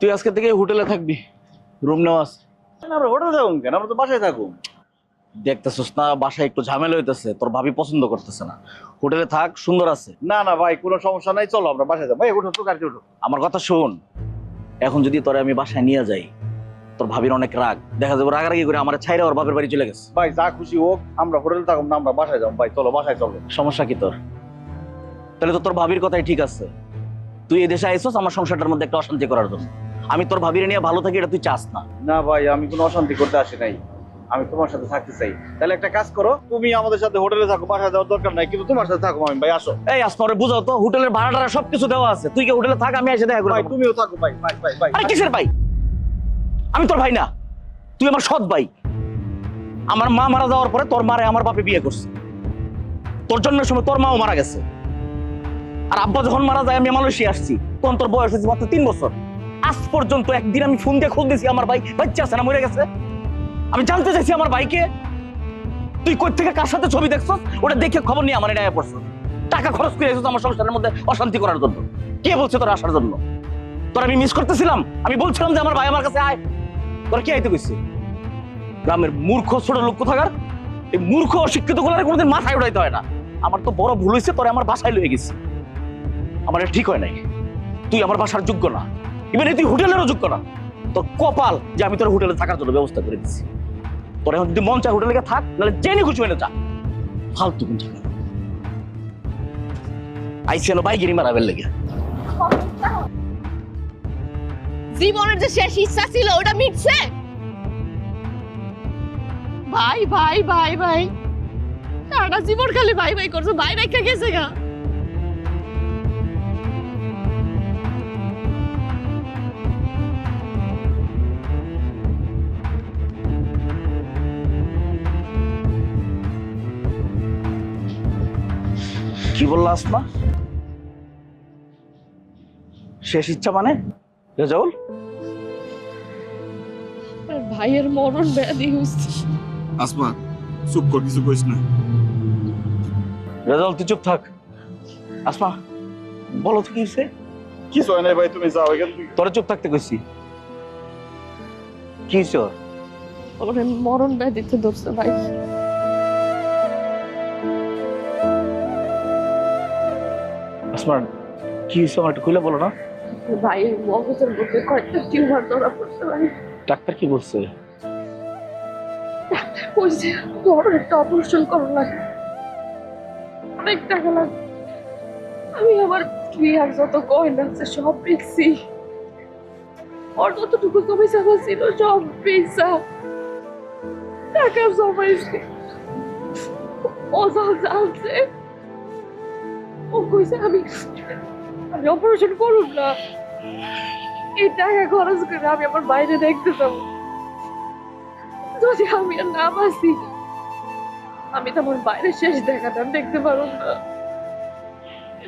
তুই আজকে থেকে হোটেলে থাকবি, রুম নেওয়া আছে। আমরা হোটেলে থাকুন কেন, আমরা তো বাসায় থাকুন। দেখতেছিস না বাসায় একটু ঝামেলা হইতেছে, তোর ভাবি পছন্দ করতেছে না। হোটেলে থাক, সুন্দর আছে। না না ভাই, কোনো সমস্যা নাই, চলো আমরা বাসায় যাবো। ভাই ওঠো তো, গাড়িতে ওঠো। আমার কথা শোন, এখন যদি তোরে আমি বাসায় নিয়ে যাই, তোর ভাবির অনেক রাগ, দেখা যাবে রাগারাগি করে আমার ছাইরা ওর বাপের বাড়ি চলে গেছে। ভাই যা খুশি হোক, আমরা হোটেলে থাকুন না, আমরা বাসায় যাবো। ভাই চলো, বাসায় চলো। সমস্যা কি তোর? তাহলে তো তোর ভাবির কথাই ঠিক আছে। তুই এই দেশে আইসস আমার সংসারটার মধ্যে একটা অশান্তি করার জন্য। আমি তোর ভাবির নিয়ে ভালো থাকি, এটা তুই চাস না। না ভাই, আমি কোনো অশান্তি করতে আসি নাই, আমি তোমার সাথে থাকতে চাই। তাহলে একটা কাজ করো, তুমি আমাদের সাথে হোটেলে থাকো, বাসায় যাওয়ার দরকার নাই, কিন্তু তোমার সাথে থাকো। আমি ভাই আসো। এই আসমারে বুঝাও তো, হোটেলের ভাড়া টাড়া সবকিছু দেওয়া আছে, তুই কি হোটেলে থাক, আমি এসে দেখা করে ভাই দেবো। তুমিও থাকো। ভাই ভাই ভাই ভাই আরে কিসের ভাই? আমি তোর ভাই না, তুই আমার সৎ ভাই। আমার মা মারা যাওয়ার পরে তোর মারে আমার বাপে বিয়ে করছে। তোর জন্মের সময় তোর মাও মারা গেছে। আর আব্বা যখন মারা যায় আমি মালয়েশিয়া আসছি, তখন তোর বয়স হয়েছে মাত্র 3 বছর। আজ পর্যন্ত একদিন আমি ফোন দিয়ে খোঁজ দিয়েছি আমার ভাই বাচ্চা আছে না মরে গেছে? আমি জানতে চাইছি আমার ভাইকে। তুই কই থেকে কার সাথে ছবি দেখছস, ওটা দেখে খবর নিয়ে আমার এটা পড়ছস। টাকা খরচ করে এসেছিস আমার সংসারের মধ্যে অশান্তি করার জন্য। কে বলছে তোর আসার জন্য? তোর আমি মিস করতেছিলাম, আমি বলছিলাম যে আমার ভাই আমার কাছে আয়, তোরা কি আইতে কইছিস? গ্রামের মূর্খ ছোট লোক কোথাকার, এই মূর্খ অশিক্ষিত গুলার কোনোদিন মাথায় উঠাইতে হয় না। আমার তো বড় ভুল হয়েছে, তোরে আমার বাসায় লয়ে গেছি। আমার এটা ঠিক হয় নাই। তুই আমার বাসার যোগ্য না, ইভেন তুই হোটেলেরও যোগ্য না। তোর কপাল যে আমি তোর হোটেলে থাকার জন্য ব্যবস্থা করে দিচ্ছি। তোর এখন যদি মন চায় হোটেলে থাক, নাহলে জেনে খুশি হয়ে যা। ফালতু কোন জায়গা আইসিয়ানো বাইগিরি মারাবের লেগে। জীবনের যে শেষ ইচ্ছা ছিল ওটা মিটছে। ভাই ভাই ভাই ভাই, সারা জীবন খালি ভাই ভাই করছো, ভাই রেখে গেছে গা। কি বললা আসমা? শেষ ইচ্ছা মানে? রেজাউল, আর ভাইয়ের মরণ ব্যাধি হচ্ছে। আসমা চুপ কর, কিছু কইস না। রেজাউল তুই চুপ থাক। আসমা বলো তো কি হয়েছে? কিছু হয় নাই ভাই, তুমি যাও এখান থেকে। তোরা চুপ থাকতে কইছি। কি হয়েছে ওর? ওরে মরণ ব্যাধিতে ধরছে ভাই। আসমা কি হয়েছে আমার একটু খুলে বলো না। ভাইয়ের মগজের মধ্যে কয়েকটা টিউমার ধরা পড়ছে ভাই। ডাক্তার কি বলছে? কইছে বড় একটা অপারেশন করা লাগে, অনেক টাকা লাগে। আমি আমার বিয়ার যত গয়না আছে সব বেচছি, ওর যতটুকু জমি জায়গা ছিল সব বেচা টাকা জমাইছি। ও যা জানছে, ও কইছে আমি আমি অপারেশন করুন না, এই টাকা খরচ করে আমি আমার বাইরে দেখতে যাবো। যদি আমি আর না বাঁচি, আমি তো আমার বাইরে শেষ দেখাটা দেখতে পারব না।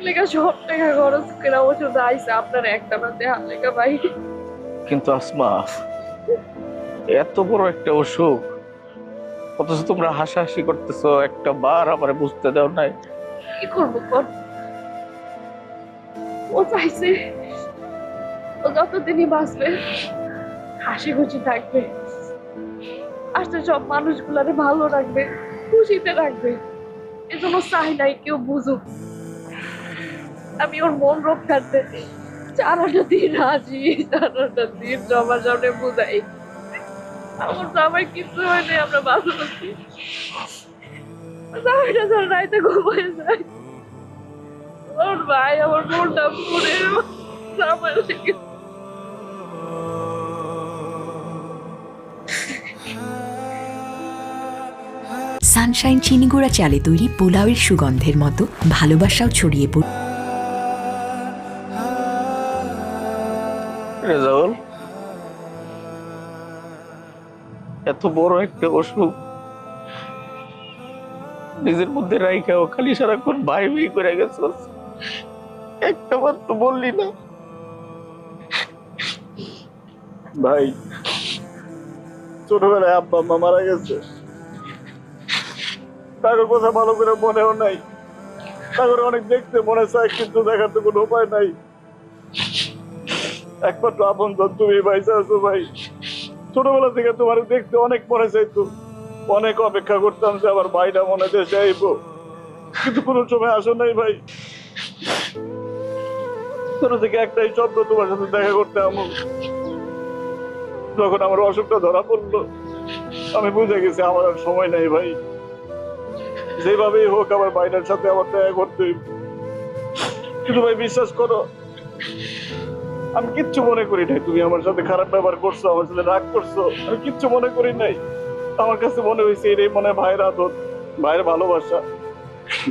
লেখা সব টাকা খরচ করে ও শুধু আইসা আপনার একটা বাদে হাত লেখা ভাই। কিন্তু আসমা এত বড় একটা অসুখ, অথচ তোমরা হাসাহাসি করতেছো, একটা বার আমার বুঝতে দাও নাই। কি করবো কর? ও চাইছে ও যতদিনই বাঁচবে হাসি খুশি থাকবে, আসলে সব মানুষগুলারে ভালো রাখবে, খুশিতে রাখবে। এজন্য চাই নাই কেউ বুঝুক। আমি ওর মন রক্ষার্থে 4টা দিন হাসি, 4টা দিন সবার সামনে বুঝাই আমার জামাই কিছু হয়নি, আমরা ভালো আছি। জামাইটা ধর রাইতে ঘুমায় যায়, ওর ভাই আমার মনটা পুড়ে জামাই লেগে। সানশাইন চিনিগুড়া চালে তৈরি পোলাওয়ের সুগন্ধের মতো ভালোবাসাও ছড়িয়ে পড়ে। রেজাউল এত বড় একটা অসুখ নিজের মধ্যে রাইখাও খালি সারাক্ষণ ভাই ভাই করে গেছস, একটা বার তো বললি না। ভাই ছোটবেলায় আব্বা আম্মা মারা গেছে, তাদের কথা ভালো করে মনেও নাই। তাদের অনেক দেখতে মনে চায়, কিন্তু দেখার তো কোনো উপায় নাই। একমাত্র আপনজন তুমি বাইসা আছো ভাই। ছোটবেলা থেকে তোমার দেখতে অনেক মনে চাইতো, অনেক অপেক্ষা করতাম যে আমার ভাইটা মনে দেশে আইবো, কিন্তু কোনো সময় আসো নাই ভাই। ছোট থেকে একটাই স্বপ্ন তোমার সাথে দেখা করতে আমার। যখন আমার অসুখটা ধরা পড়লো আমি বুঝে গেছি আমার আর সময় নেই ভাই। যেভাবেই হোক আমার ভাইটার সাথে আমার দেখা করতে হইব। কিন্তু ভাই বিশ্বাস করো, আমি কিচ্ছু মনে করি নাই তুমি আমার সাথে খারাপ ব্যবহার করছো, আমার সাথে রাগ করছো, আমি কিচ্ছু মনে করি নাই। আমার কাছে মনে হয়েছে এটাই মনে হয় ভাইয়ের আদর, ভাইয়ের ভালোবাসা।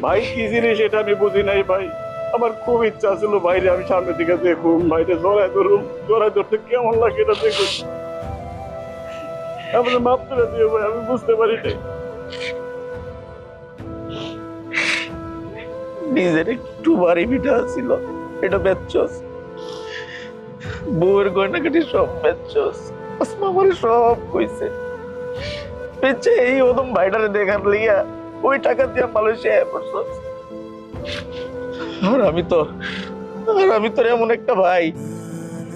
ভাই কি জিনিস এটা আমি বুঝি নাই ভাই। আমার খুব ইচ্ছা ছিল বাইরে আমি সামনে দিকে দেখুন, বাইরে জড়ায় ধরুন, জড়ায় ধরতে কেমন লাগে এটা দেখুন। আমাদের মাপ করে দিও ভাই, আমি বুঝতে পারি নাই। নিজের একটু বাড়ি পিঠা ছিল, এটা বেচছস। বউয়ের গয়নাকাটি সব বেচছস। আসমা আমার সব কইছে বেচে এই ওদম ভাইটারে দেখার লিগা ওই টাকা দিয়ে মালয়েশিয়া পড়ছস। আর আমি তোর এমন একটা ভাই,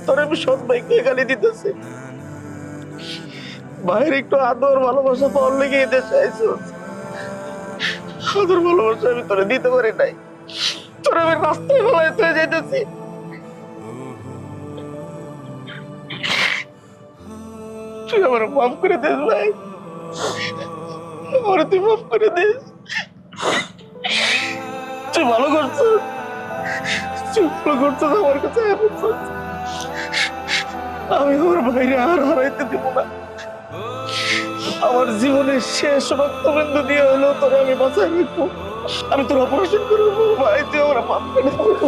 তোর আমি সৎ ভাইকে গালি দিতেছি। ভাইয়ের একটু আদর ভালোবাসা পাওয়ার লেগে এই দেশে আইছস। আদর ভালোবাসা আমি তোরে দিতে পারি নাই, তোর আমি রাস্তায় ফেলায় তুই যাইতেছি। তুই আমার মাফ করে দিস ভাই, আমার তুই মাফ করে দিস। তুই ভালো করছিস, তুই ভালো করছিস, আমার কাছে আমি আমার ভাইরে আর হারাইতে দিব না। আমার জীবনের শেষ রক্তবিন্দু দিয়ে হলেও তোরে আমি বাঁচাই রাখবো। আমি তোর অপারেশন করবো ভাই, তুই আমার মাফ করে দিস।